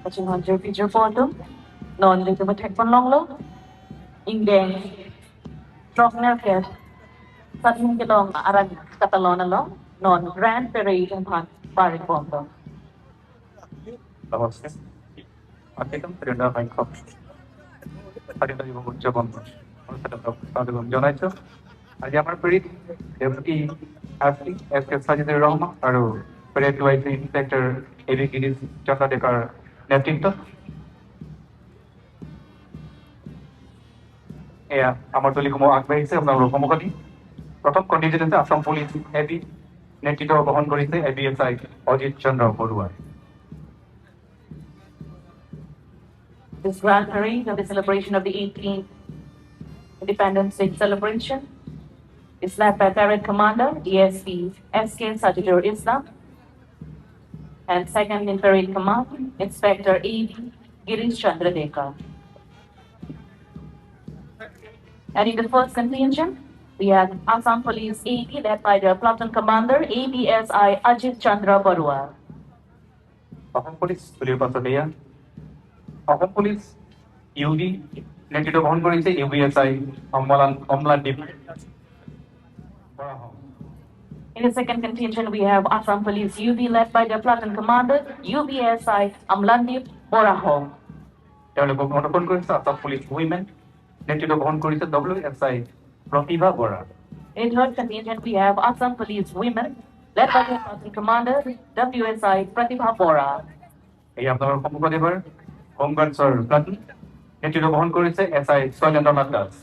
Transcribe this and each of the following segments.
Watching on your feature photo, non dito ba tek panlonglo, ingdeng, trokner ke, satin kilong arag katalona lo, non grand parade and hunt paring bombo. Namaste. Atikam Trina Bangkok. Harita Yuva Jabam. Sadam Jonacho. Ajamar Pirit, Deputy Ashley, S.K. Sajid Rama, or Parade Vice Inspector Eric Gidis Chaka Dekar Netinto. আমার দলি কোনো আগবাঢ়িছে আপোনালোকৰ সন্মুখত প্ৰথম কণ্টিজেন্টে Assam police AB নেতৃত্ব বহন কৰিছে এবিএছআই অজিত চন্দ্ৰ Baruah This grand parade of the celebration of the 18th Independence Day celebration is led by Parade Commander DSP SK Sajidur Islam and second in Parade Command Inspector A.B. Girish Chandra Dekar. And in the first contingent, we have Assam Police AB led by their platoon commander ABSI Ajit Chandra Barua. Assam police বুলিও পাছতীয়া অসম police UD নেতৃত্ব বহন কৰিছে ইউবিএছআই অমলানদ্বীপ In the second contingent, we have Assam Police UB led by their platoon commander UBSI Amlandip Boraho. তেওঁলোকক অনুসৰণ কৰিছে Assam police women নেতৃত্ব বহন কৰিছে WSI Pratibha Bora In third contingent, we have Assam Police Women, led by their platoon commander, WSI Pratibha Bora. এই আপনার সন্মুখত এবার হোমগার্ডসৰ প্লাটুন নেতৃত্ব বহন কৰিছে SI শৈলেন্দ্ৰনাথ Das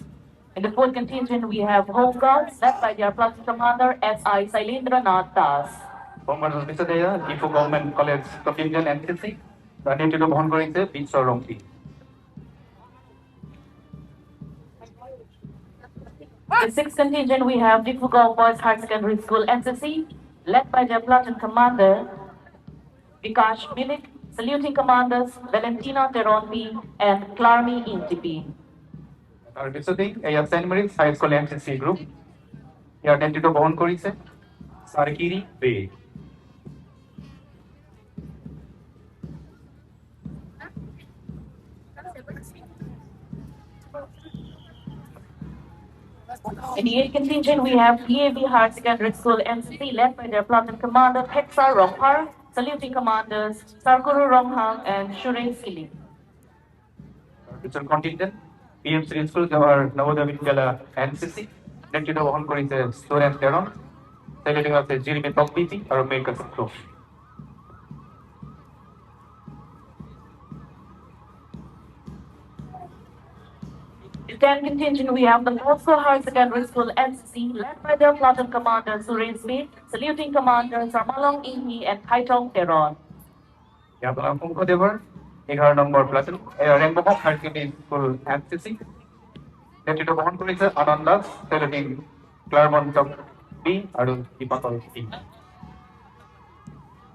In the fourth contingent, we have Home Guards, led by their platoon commander, SI Sailendranath Das. হোমগার্ডসৰ পিছতে Diphu government college কণ্টিনজেন্ট NCC নেতৃত্ব বহন কৰিছে বিশ্ব Rongpi In the sixth contingent, we have Difugao Boys Higher Secondary School NCC, led by their platoon commander, Vikash Milik, saluting commanders Valentina Teronpi and Clarmi Intipi. তাৰ পিছতে এই Saint Mary's high school NCC group ইয়াৰ নেতৃত্ব বহন কৰিছে সাৰকিৰি বে In the eighth contingent, we have PAV Higher Secondary School NCC, led by their platoon commander Hexar Ronghar, saluting commanders Sarkuru Ronghang and Shuresh Kili. পিছৰ কণ্টিনজেন্ট PM Shri school Jawahar Navodaya বিদ্যালয় NCC নেতৃত্ব বহন কৰিছে সুৰেন তেৰণ সেক্ৰেটাৰী আছে জিৰিমি তকবিতি আৰু মেকা সক্ৰো In the 10th contingent, we have the Moscow Higher Secondary School NCC, led by their platoon commander Suresh Bey, saluting commanders Samalong Inhi and Kaitong Teron. আপোনাৰ সন্মুখত এবাৰ 11 নম্বৰ platoon Rengbok higher secondary school NCC নেতৃত্ব বহন কৰিছে Anand Das secretary Claremont B আৰু দীপকৰ B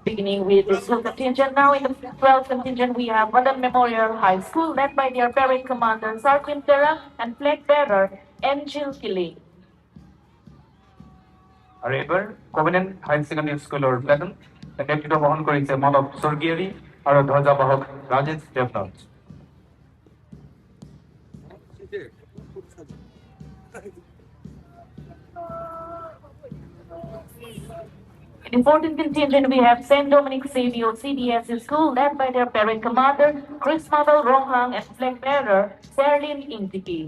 Beginning with the 12th contingent, now in the 12th contingent, we have Madan Memorial High School, led by their parade commander Sarkin Tera and flag bearer Angel Kili. আৰু এবাৰ Covenant higher secondary স্কুলৰ platoon নেতৃত্ব বহন কৰিছে মানৱ স্বৰ্গীয়াৰী আৰু ধ্বজাবাহক Rajesh Debnath In the 14th contingent, we have St. Dominic Savio CDS School, led by their parade commander Chris Mabel Rohang and flag bearer Serlin Intiki.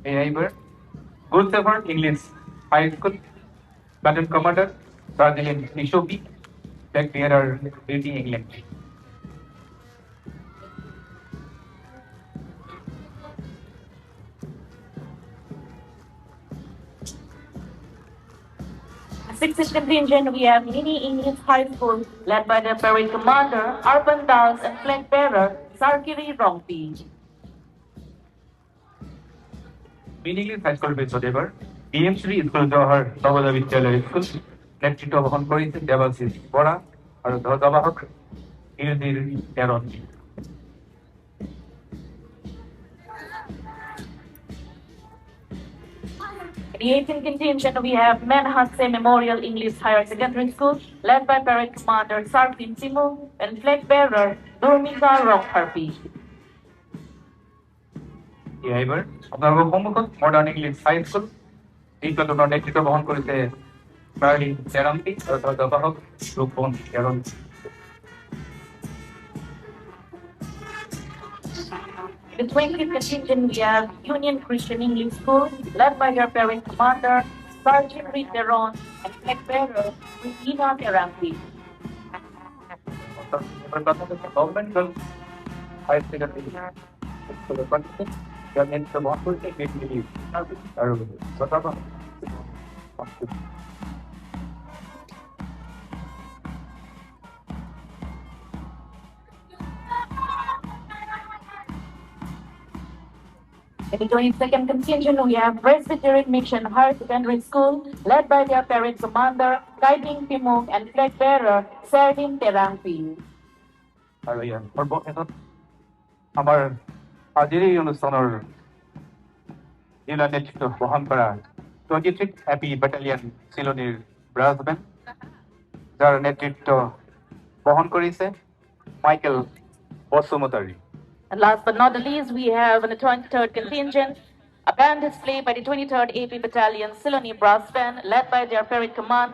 এইবার good Saviour English high school platoon commander Darjeeling Nishopi flag bearer Beauty England Sixth contingent, we have Mini English High School, led by their parade commander Arpan Das and flag bearer Sarkiri Rongpi. Mean English high school পিছত এবার PM Shri school Jawahar Navodaya বিদ্যালয় school নেতৃত্ব বহন করেছে দেবাশিস বরা আর ধ্বজাবাহক ইরদির তেরণ The 18th contingent, we have Manhase Memorial English Higher Secondary School, led by Parade Commander Sarpin Simu and flag bearer Durmiza Rong Harpi. এবার আপনার সম্মুখত modern English high school এই প্লাটুনৰ নেতৃত্ব বহন কৰিছে প্ৰায়ী চেৰান্তি আৰু তাৰ জবাহক ৰূপবন কেৰণ। In the 20th contingent, we have Union Christian English School, led by their parade commander, Sergeant Reed Teron, and flag bearer Regina Terampi. Government girls high secondary স্কুলের প্রার্থী যার নেতৃত্ব বহন করেছে মিডমিলি আর জবাহক। In the 22nd contingent, we have Presbyterian Mission Higher Secondary School, led by their parade commander, Guiding Pimong, and flag bearer Serdin Terampi. আৰু ইয়াৰ সৰ্বশেষত আমাৰ আজিৰ এই অনুষ্ঠানৰ জিলা নেতৃত্ব বহন কৰা 23 হেপী বেটালিয়ন চিলনীৰ ব্ৰাছ বেণ্ড, যাৰ নেতৃত্ব বহন কৰিছে Michael Basumatary. And last but not the least, we have in the 23rd contingent, a band display by the 23rd AP Battalion Siloni Brass Band, led by their parade commander.